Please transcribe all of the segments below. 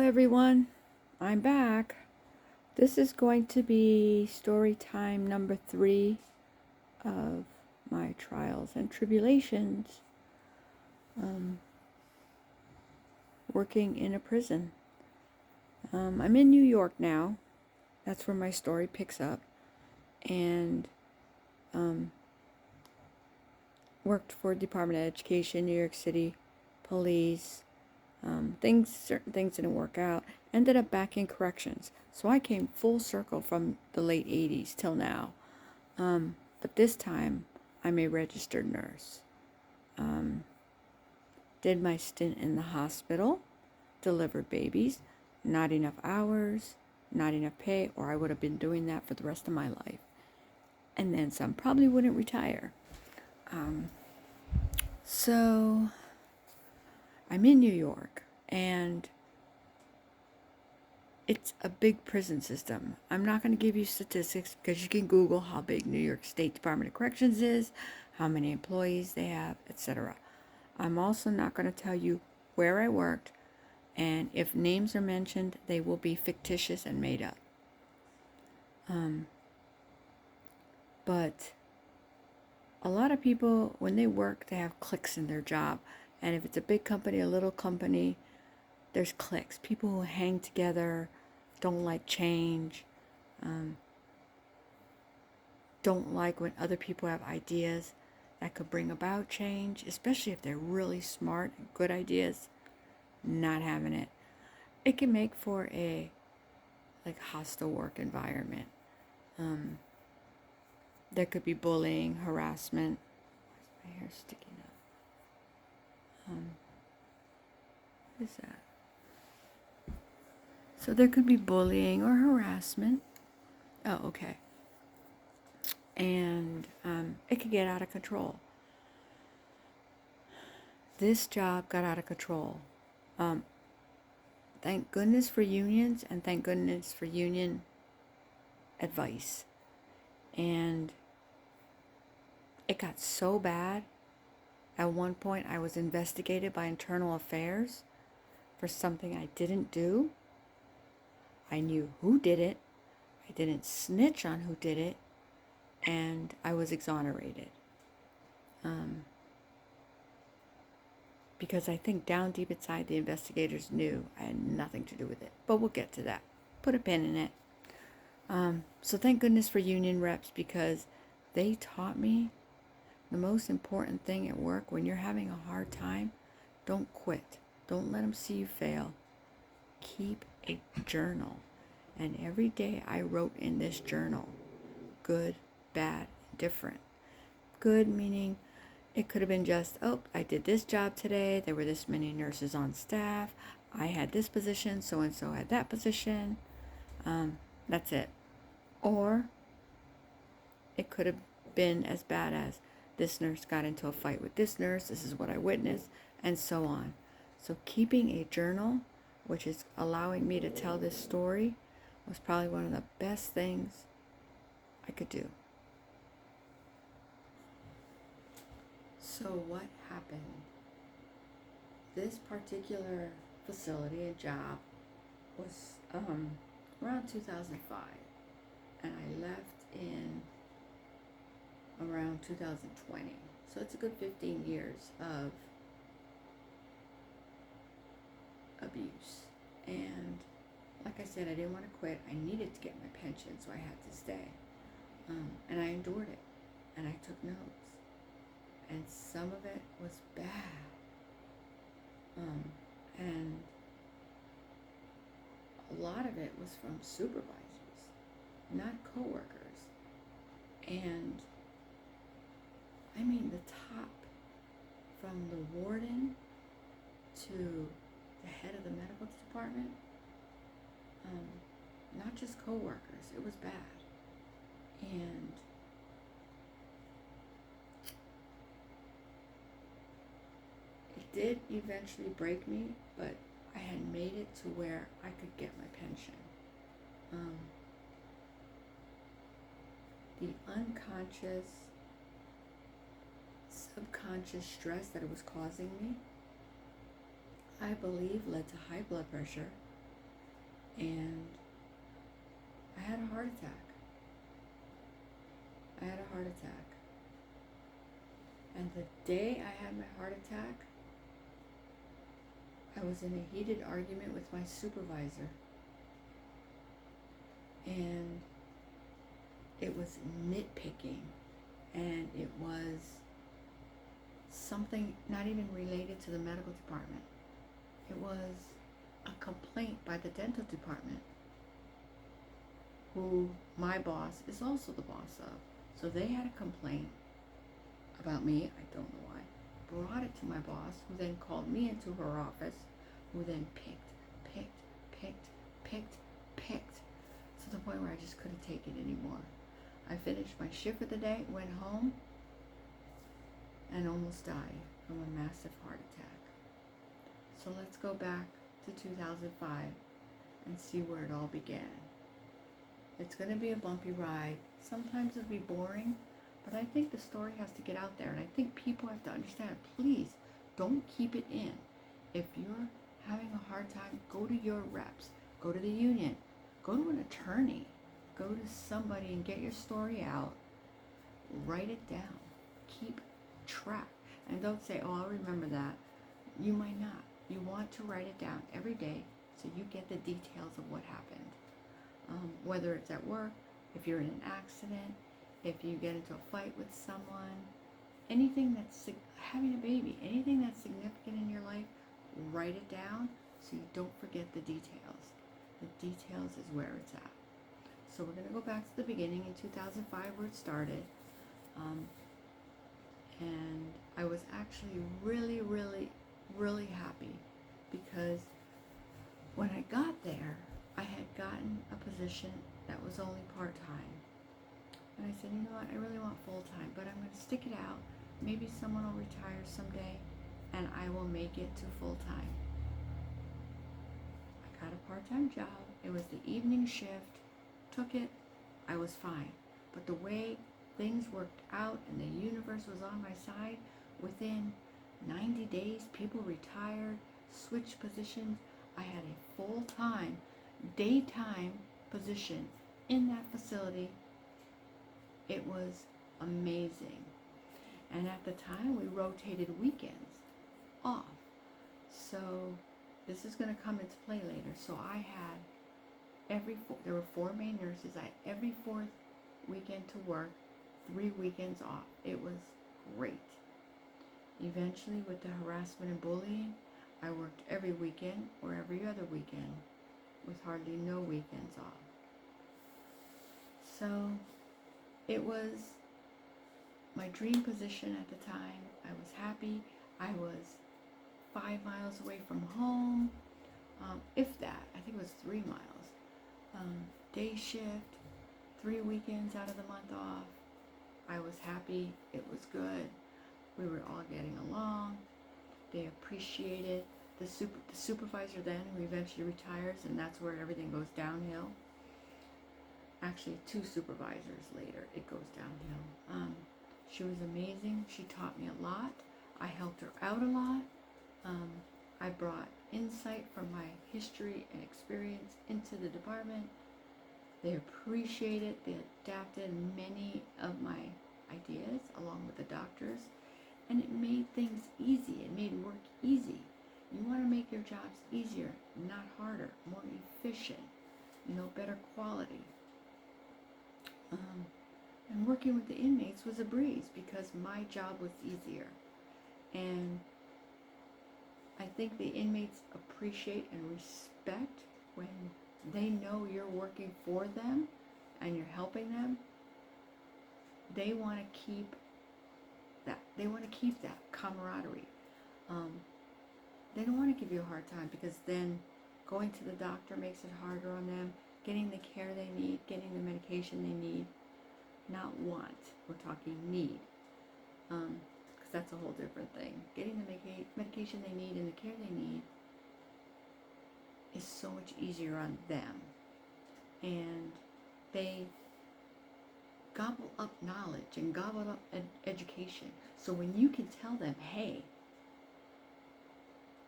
everyone. I'm back. This is going to be story time number 3 of my trials and tribulations working in a prison. I'm in New York now. That's where my story picks up. And worked for Department of Education, New York City Police. Certain things didn't work out. Ended up back in corrections. So I came full circle from the late 80s till now. But this time, I'm a registered nurse. Did my stint in the hospital, delivered babies, not enough hours, not enough pay, or I would have been doing that for the rest of my life. And then some. Probably wouldn't retire. So I'm in New York, and it's a big prison system. I'm not going to give you statistics because you can Google how big New York State Department of Corrections is, how many employees they have, etc. I'm also not going to tell you where I worked, and if names are mentioned, they will be fictitious and made up. But a lot of people, when they work, they have cliques in their job. And if it's a big company, a little company, there's cliques. People who hang together, don't like change, don't like when other people have ideas that could bring about change, especially if they're really smart and good ideas. Not having it. It can make for a hostile work environment. There could be bullying, harassment. Why is my hair sticking up? What is that? So there could be bullying or harassment. Oh, okay. And it could get out of control. This job got out of control. Thank goodness for unions, and thank goodness for union advice. And it got so bad. At one point, I was investigated by Internal Affairs for something I didn't do. I knew who did it. I didn't snitch on who did it. And I was exonerated. Because I think down deep inside, the investigators knew I had nothing to do with it. But we'll get to that. Put a pin in it. So thank goodness for union reps, because they taught me the most important thing at work. When you're having a hard time, don't quit. Don't let them see you fail. Keep a journal. And every day I wrote in this journal, good, bad, different. Good meaning it could have been just, I did this job today. There were this many nurses on staff. I had this position. So-and-so had that position. That's it. Or it could have been as bad as, this nurse got into a fight with this nurse. This is what I witnessed, and so on. So keeping a journal, which is allowing me to tell this story, was probably one of the best things I could do. So what happened? This particular facility and job was around 2005, and I left in around 2020. So it's a good 15 years of abuse. And like I said, I didn't want to quit. I needed to get my pension, so I had to stay. And I endured it. And I took notes. And some of it was bad. And a lot of it was from supervisors, not coworkers. And I mean the top, from the warden to the head of the medical department, not just coworkers. It was bad. And it did eventually break me, but I had made it to where I could get my pension. The unconscious, subconscious stress that it was causing me, I believe, led to high blood pressure, And I had a heart attack. I had a heart attack. And the day I had my heart attack, I was in a heated argument with my supervisor. And it was nitpicking. And it was something not even related to the medical department. It was a complaint by the dental department, who my boss is also the boss of. So they had a complaint about me, I don't know why, brought it to my boss, who then called me into her office, who then picked, to the point where I just couldn't take it anymore. I finished my shift for the day, went home, and almost died from a massive heart attack. So let's go back to 2005 and see where it all began. It's going to be a bumpy ride. Sometimes it'll be boring, but I think the story has to get out there, and I think people have to understand, please don't keep it in. If you're having a hard time, go to your reps, go to the union, go to an attorney, go to somebody and get your story out. Write it down. Keep track. And don't say, oh, I'll remember that. You might not. You want to write it down every day so you get the details of what happened. Whether it's at work, if you're in an accident, if you get into a fight with someone, anything that's having a baby, anything that's significant in your life, write it down so you don't forget the details. The details is where it's at. So we're going to go back to the beginning in 2005 where it started. And I was actually really, really, really happy because when I got there, I had gotten a position that was only part-time. And I said, you know what, I really want full-time, but I'm going to stick it out. Maybe someone will retire someday and I will make it to full-time. I got a part-time job. It was the evening shift. Took it. I was fine. But the way things worked out and the universe was on my side, within 90 days, people retired, switched positions. I had a full-time, daytime position in that facility. It was amazing. And at the time, we rotated weekends off. So this is going to come into play later. So I had there were 4 main nurses. I had every 4th weekend to work, 3 weekends off. It was great. Eventually, with the harassment and bullying, I worked every weekend or every other weekend with hardly no weekends off. So it was my dream position at the time. I was happy. I was 5 miles away from home, if that. I think it was 3 miles. Day shift, 3 weekends out of the month off. I was happy. It was good. We were all getting along. They appreciated the supervisor then, who eventually retires, and that's where everything goes downhill. Actually, 2 supervisors later, it goes downhill. She was amazing. She taught me a lot. I helped her out a lot. I brought insight from my history and experience into the department. They appreciated, they adapted many of my ideas along with the doctors, and it made things easy. It made work easy. You want to make your jobs easier, not harder, more efficient, better quality. And working with the inmates was a breeze because my job was easier. And I think the inmates appreciate and respect when they know you're working for them and you're helping them. They want to keep that. They want to keep that camaraderie. They don't want to give you a hard time because then going to the doctor makes it harder on them. Getting the care they need, getting the medication they need. Not want, we're talking need. Because that's a whole different thing. Getting the medication they need and the care they need is so much easier on them. And they gobble up knowledge and gobble up education. So when you can tell them, hey,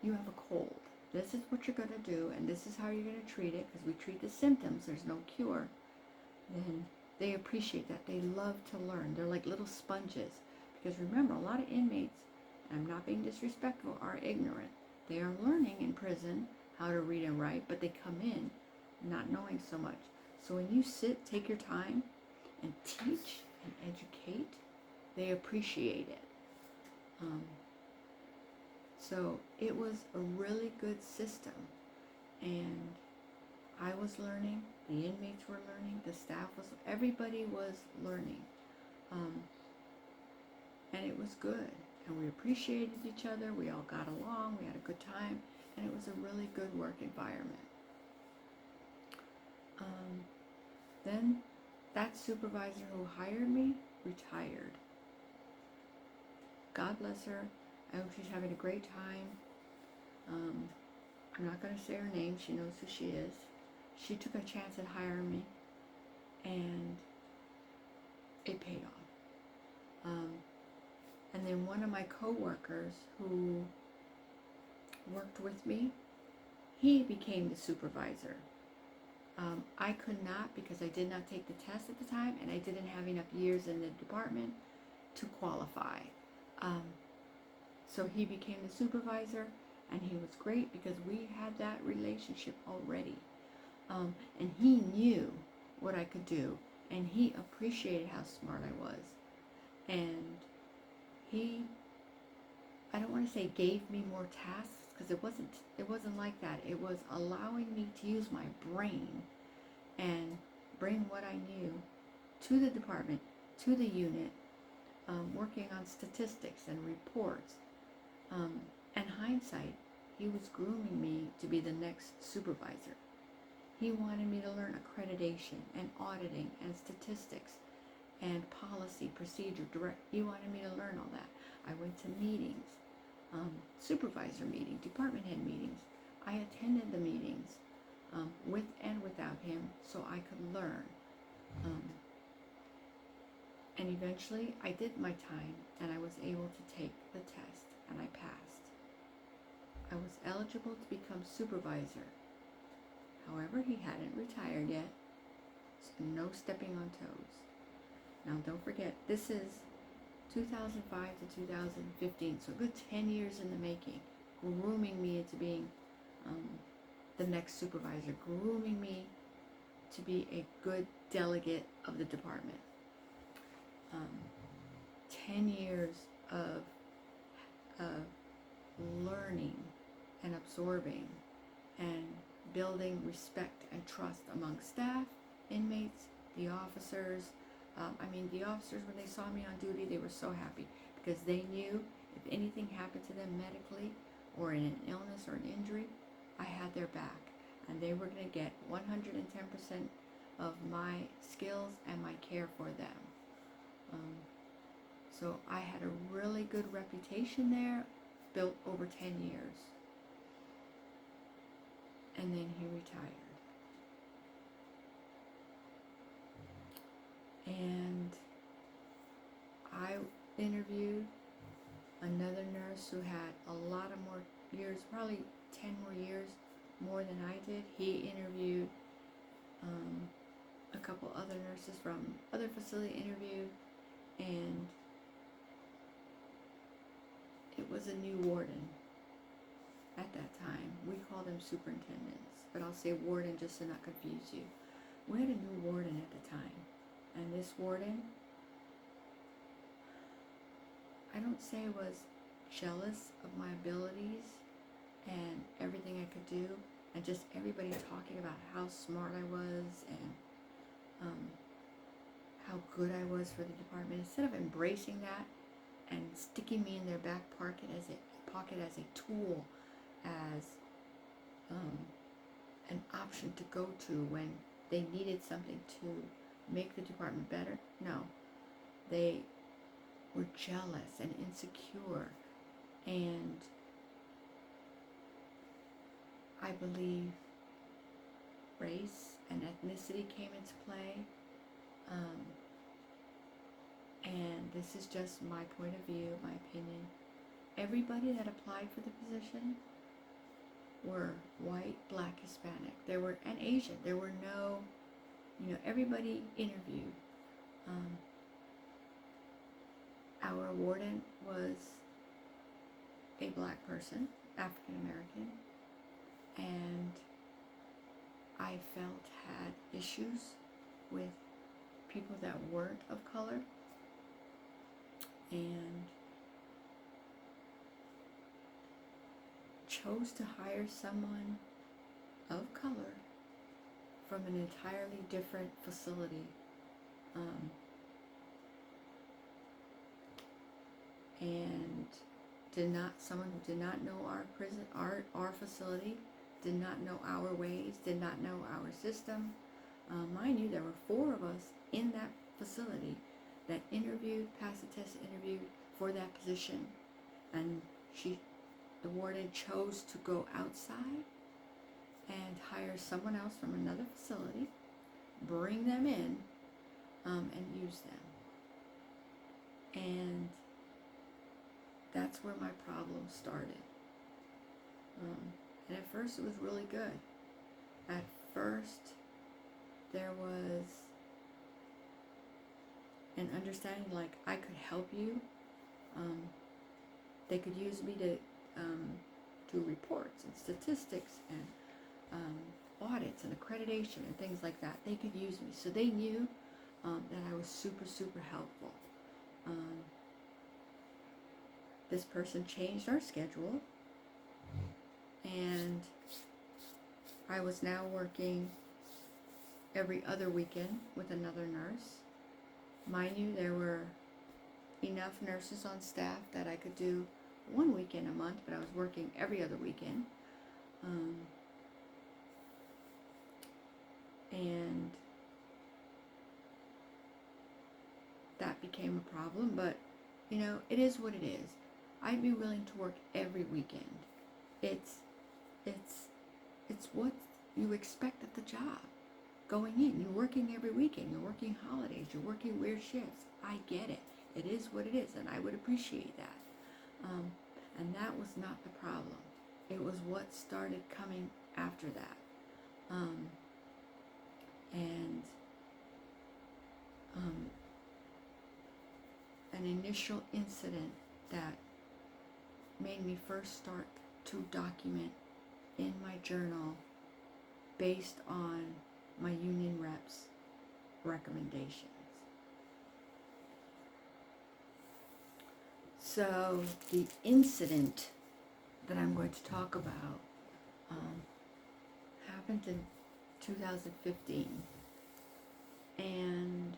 you have a cold, this is what you're going to do, and this is how you're going to treat it, because we treat the symptoms, there's no cure, then they appreciate that. They love to learn. They're like little sponges. Because remember, a lot of inmates, and I'm not being disrespectful, are ignorant. They are learning in prison how to read and write, but they come in not knowing so much. So when you sit, take your time, and teach and educate, they appreciate it. So it was a really good system, and I was learning, the inmates were learning, the staff was, everybody was learning, and it was good, and we appreciated each other, we all got along, we had a good time, and it was a really good work environment. Then that supervisor who hired me retired. God bless her. I hope she's having a great time. I'm not going to say her name. She knows who she is. She took a chance at hiring me, and it paid off. And then one of my co-workers who worked with me, he became the supervisor. I could not, because I did not take the test at the time, and I didn't have enough years in the department to qualify. So he became the supervisor, and he was great because we had that relationship already. And he knew what I could do, and he appreciated how smart I was. And he, I don't want to say gave me more tasks, because it wasn't like that. It was allowing me to use my brain and bring what I knew to the department, to the unit, working on statistics and reports. And hindsight, he was grooming me to be the next supervisor. He wanted me to learn accreditation and auditing and statistics and policy, procedure, direct. He wanted me to learn all that. I went to meetings, supervisor meetings, department head meetings. I attended the meetings with and without him so I could learn. And eventually I did my time, and I was able to take the test, and I passed. I was eligible to become supervisor. However, he hadn't retired yet, so no stepping on toes. Now don't forget, this is 2005 to 2015, so a good 10 years in the making, grooming me into being the next supervisor, grooming me to be a good delegate of the department. 10 years of learning and absorbing and building respect and trust among staff, inmates, the officers. The officers, when they saw me on duty, they were so happy because they knew if anything happened to them medically or in an illness or an injury, I had their back, and they were going to get 110% of my skills and my care for them. So I had a really good reputation there, built over 10 years. And then he retired. And I interviewed another nurse who had a lot of more years, probably 10 more years more than I did. He interviewed a couple other nurses from other facility interviewed, and it was a new warden at that time. We called them superintendents, but I'll say warden just to not confuse you. We had a new warden at the time, and this warden, I don't say was jealous of my abilities and everything I could do, and just everybody talking about how smart I was and how good I was for the department. Instead of embracing that and sticking me in their back pocket as a tool, as an option to go to when they needed something to make the department better. No, they were jealous and insecure, and I believe race and ethnicity came into play. And this is just my point of view, my opinion. Everybody that applied for the position were white, black, Hispanic. There were, and Asian. There were no, everybody interviewed. Our warden was a black person, African American, and I felt had issues with people that weren't of color, and chose to hire someone of color from an entirely different facility. And someone who did not know our prison, our facility, did not know our ways, did not know our system. Mind you, there were 4 of us in that facility that interviewed, passed the test, interviewed for that position, and the warden chose to go outside and hire someone else from another facility, bring them in, and use them. And that's where my problem started. And at first it was really good. At first there was an understanding, like I could help you. They could use me to do reports and statistics and audits and accreditation and things like that. They could use me. So they knew that I was super, super helpful. This person changed our schedule, and I was now working every other weekend with another nurse. Mind you, there were enough nurses on staff that I could do 1 weekend a month, but I was working every other weekend. And that became a problem, but it is what it is. I'd be willing to work every weekend. It's what you expect at the job. Going in, you're working every weekend, you're working holidays, you're working weird shifts. I get it. It is what it is, and I would appreciate that. And that was not the problem. It was what started coming after that. An initial incident that made me first start to document in my journal based on my union reps' recommendations. So the incident that I'm going to talk about happened in 2015, and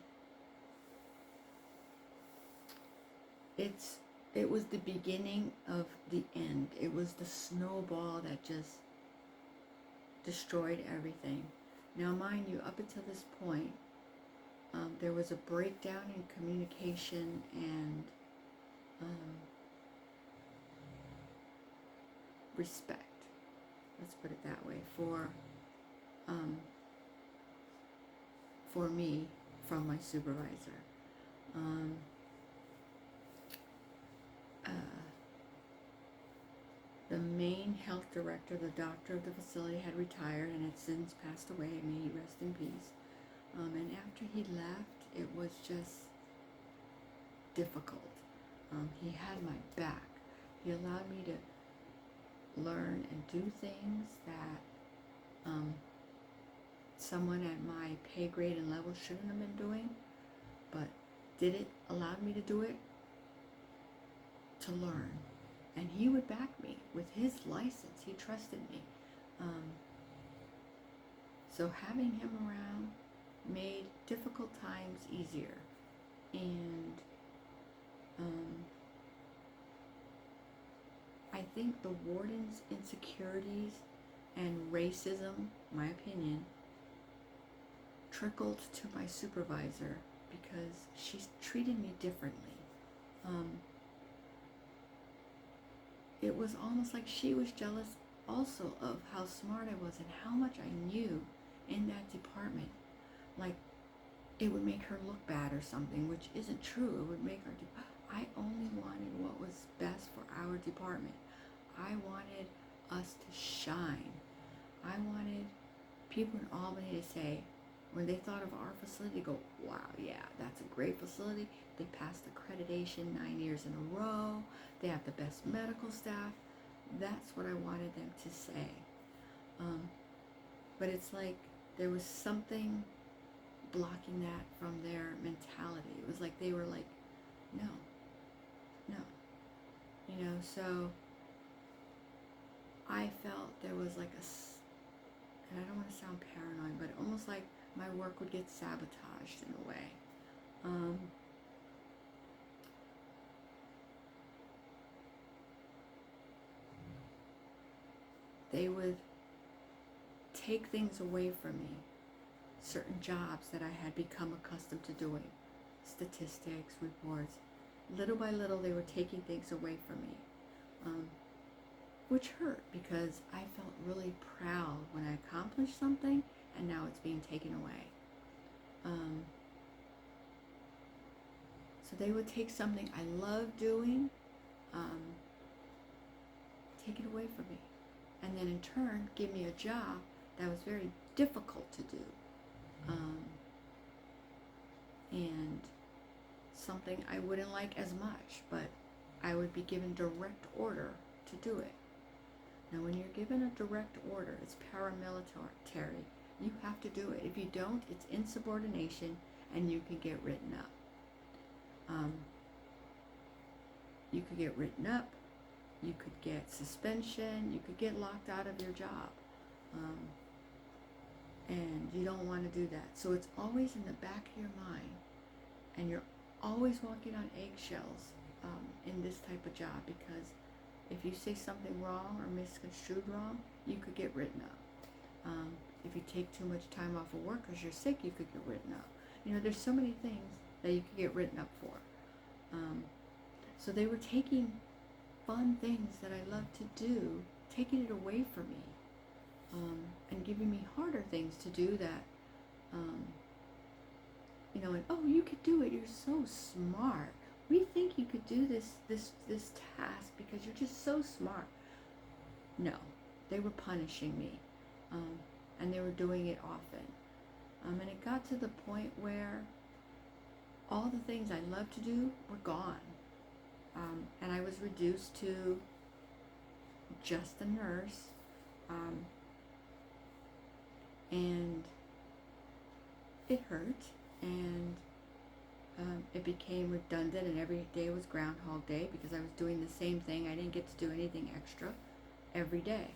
it was the beginning of the end. It was the snowball that just destroyed everything. Now, mind you, up until this point, there was a breakdown in communication and respect. Let's put it that way for me from my supervisor. The main health director, the doctor of the facility, had retired and had since passed away. May he rest in peace. And after he left, it was just difficult. He had my back. He allowed me to learn and do things that someone at my pay grade and level shouldn't have been doing, but did it, allowed me to do it, to learn. And he would back me with his license. He trusted me. So having him around made difficult times easier. And I think the warden's insecurities and racism, my opinion, trickled to my supervisor because she treated me differently. It was almost like she was jealous also of how smart I was and how much I knew in that department. Like, it would make her look bad or something, which isn't true. It would make her I only wanted what was best for our department. I wanted us to shine. I wanted people in Albany to say, when they thought of our facility, go, wow, yeah, that's a great facility. They passed accreditation 9 years in a row. They have the best medical staff. That's what I wanted them to say. But it's like there was something blocking that from their mentality. It was like they were like, no, no. So I felt there was like and I don't want to sound paranoid, but almost like my work would get sabotaged in a way. They would take things away from me, certain jobs that I had become accustomed to doing, statistics, reports. Little by little, they were taking things away from me, which hurt because I felt really proud when I accomplished something, and now it's being taken away. So they would take something I love doing, take it away from me, and then in turn give me a job that was very difficult to do, and something I wouldn't like as much, but I would be given direct order to do it. Now when you're given a direct order, it's paramilitary. You have to do it. If you don't, it's insubordination, and you can get written up. You could get written up, you could get suspension, you could get locked out of your job. And you don't want to do that. So it's always in the back of your mind, and you're always walking on eggshells in this type of job, because if you say something wrong or misconstrued wrong, you could get written up. If you take too much time off of work because you're sick, you could get written up. There's so many things that you could get written up for. So they were taking fun things that I love to do, taking it away from me, and giving me harder things to do that, and oh, you could do it, you're so smart. We think you could do this task because you're just so smart. No, they were punishing me, and they were doing it often. And it got to the point where all the things I loved to do were gone. And I was reduced to just a nurse. And it hurt, and it became redundant, and every day was Groundhog Day because I was doing the same thing. I didn't get to do anything extra every day.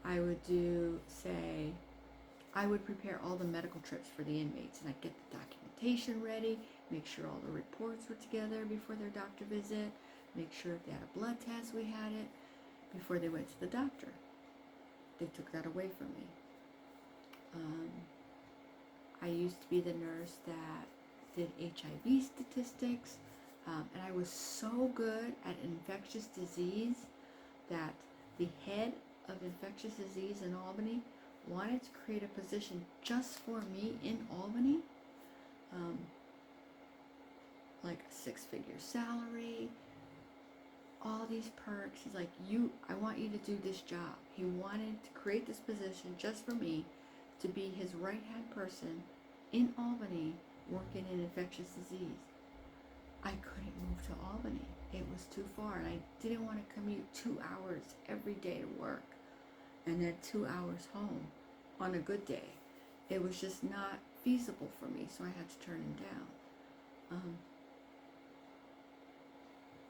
I would I would prepare all the medical trips for the inmates, and I'd get the documentation ready, make sure all the reports were together before their doctor visit, make sure if they had a blood test, we had it before they went to the doctor. They took that away from me. I used to be the nurse that did HIV statistics, and I was so good at infectious disease that the head of infectious disease in Albany wanted to create a position just for me in Albany, like a 6-figure salary, all these perks. He's like, I want you to do this job. He wanted to create this position just for me, to be his right-hand person in Albany working in infectious disease. I couldn't move to Albany. It was too far, and I didn't want to commute 2 hours every day to work and then 2 hours home on a good day. It was just not feasible for me, so I had to turn him down.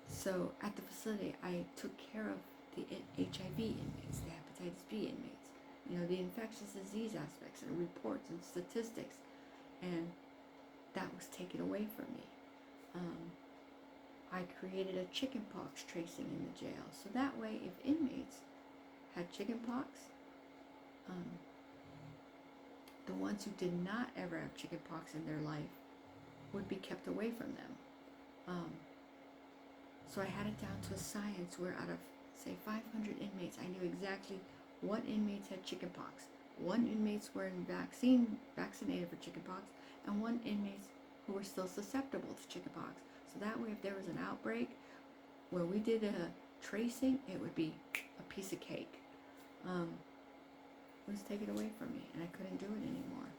So at the facility, I took care of the HIV inmates, the hepatitis B inmates, the infectious disease aspects and reports and statistics, and that was taken away from me. I created a chickenpox tracing in the jail, so that way if inmates had chickenpox, the ones who did not ever have chickenpox in their life would be kept away from them. So I had it down to a science where out of, say, 500 inmates, I knew exactly what inmates had chickenpox, what inmates were vaccinated for chickenpox, and what inmates who were still susceptible to chickenpox. So that way, if there was an outbreak where we did a tracing, it would be a piece of cake. It was taken away from me, and I couldn't do it anymore.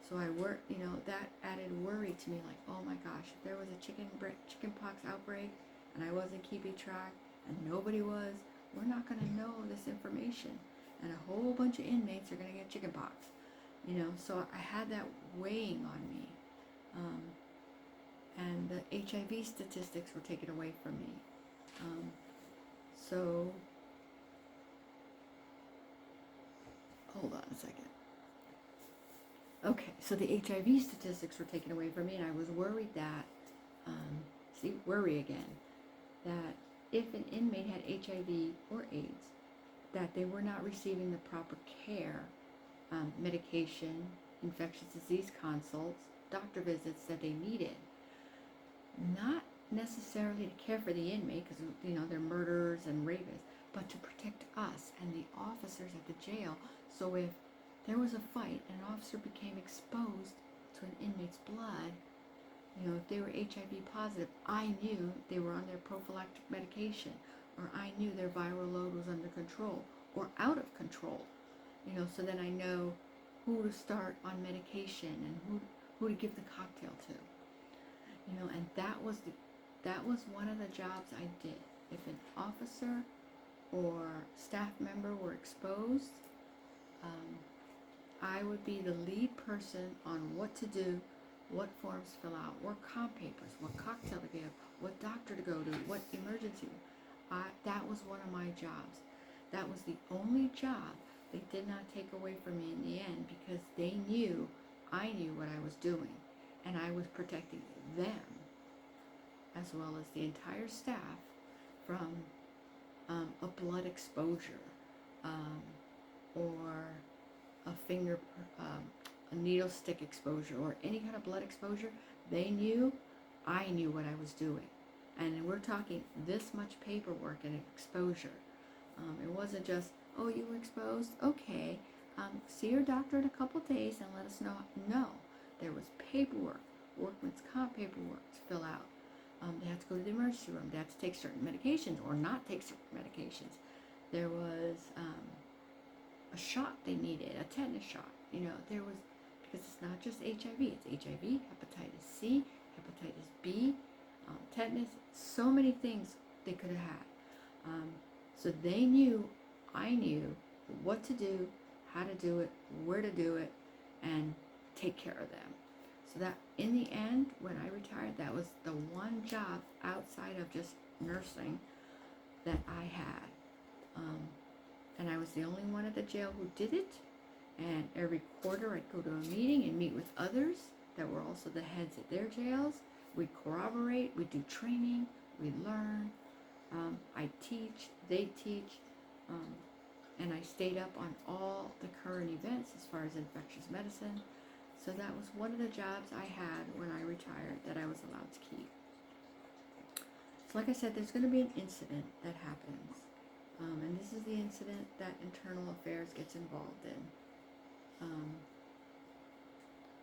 So I worked, that added worry to me, like, oh my gosh, if there was a chickenpox outbreak and I wasn't keeping track and nobody was, we're not going to know this information, and a whole bunch of inmates are going to get chickenpox, so I had that weighing on me, and the HIV statistics were taken away from me. So hold on a second. Okay, so the HIV statistics were taken away from me, and I was worried that, worry again, that if an inmate had HIV or AIDS, that they were not receiving the proper care, medication, infectious disease consults, doctor visits that they needed. Not necessarily to care for the inmate, because, they're murderers and rapists, but to protect us and the officers at the jail. So if there was a fight and an officer became exposed to an inmate's blood, if they were HIV positive, I knew they were on their prophylactic medication, or I knew their viral load was under control or out of control, so then I know who to start on medication and who to give the cocktail to, and that was one of the jobs I did. If an officer or staff member were exposed, I would be the lead person on what to do, what forms to fill out, what comp papers, what cocktail to give, what doctor to go to, what emergency. That was one of my jobs. That was the only job they did not take away from me in the end, because they knew I knew what I was doing, and I was protecting them as well as the entire staff from a blood exposure, or a needle stick exposure, or any kind of blood exposure. They knew I knew what I was doing, and we're talking this much paperwork and exposure. It wasn't just, oh, you were exposed, okay, see your doctor in a couple days and let us know. No, there was paperwork, workman's comp paperwork to fill out. They had to go to the emergency room. They had to take certain medications or not take certain medications. There was a shot they needed, a tetanus shot. There was, because it's not just HIV, it's HIV, hepatitis C, hepatitis B, tetanus, so many things they could have had. So they knew, I knew what to do, how to do it, where to do it, and take care of them. So that in the end, when I retired, that was the one job outside of just nursing that I had. And I was the only one at the jail who did it. And every quarter I'd go to a meeting and meet with others that were also the heads at their jails. We'd corroborate, we'd do training, we'd learn. I teach, they teach, and I stayed up on all the current events as far as infectious medicine. So that was one of the jobs I had when I retired that I was allowed to keep. So like I said, there's going to be an incident that happens. And this is the incident that Internal Affairs gets involved in.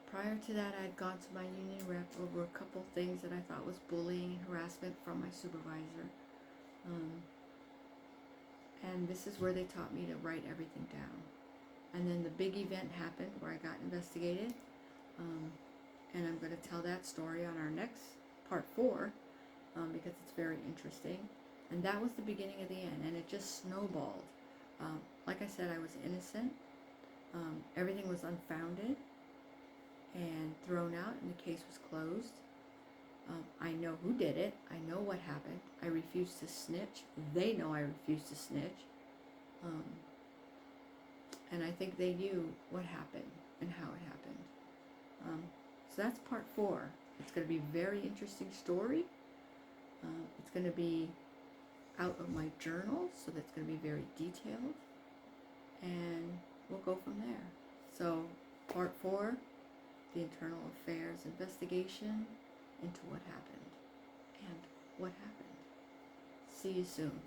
Prior to that, I had gone to my union rep over a couple things that I thought was bullying and harassment from my supervisor. And this is where they taught me to write everything down. And then the big event happened where I got investigated. And I'm going to tell that story on our next part 4, because it's very interesting. And that was the beginning of the end, and it just snowballed. Like I said, I was innocent. Everything was unfounded and thrown out, and the case was closed. I know who did it. I know what happened. I refused to snitch. They know I refused to snitch. And I think they knew what happened and how it happened. So that's part 4. It's going to be a very interesting story. It's going to be out of my journal, so that's going to be very detailed. And we'll go from there. So part 4, the Internal Affairs investigation into what happened and what happened. See you soon.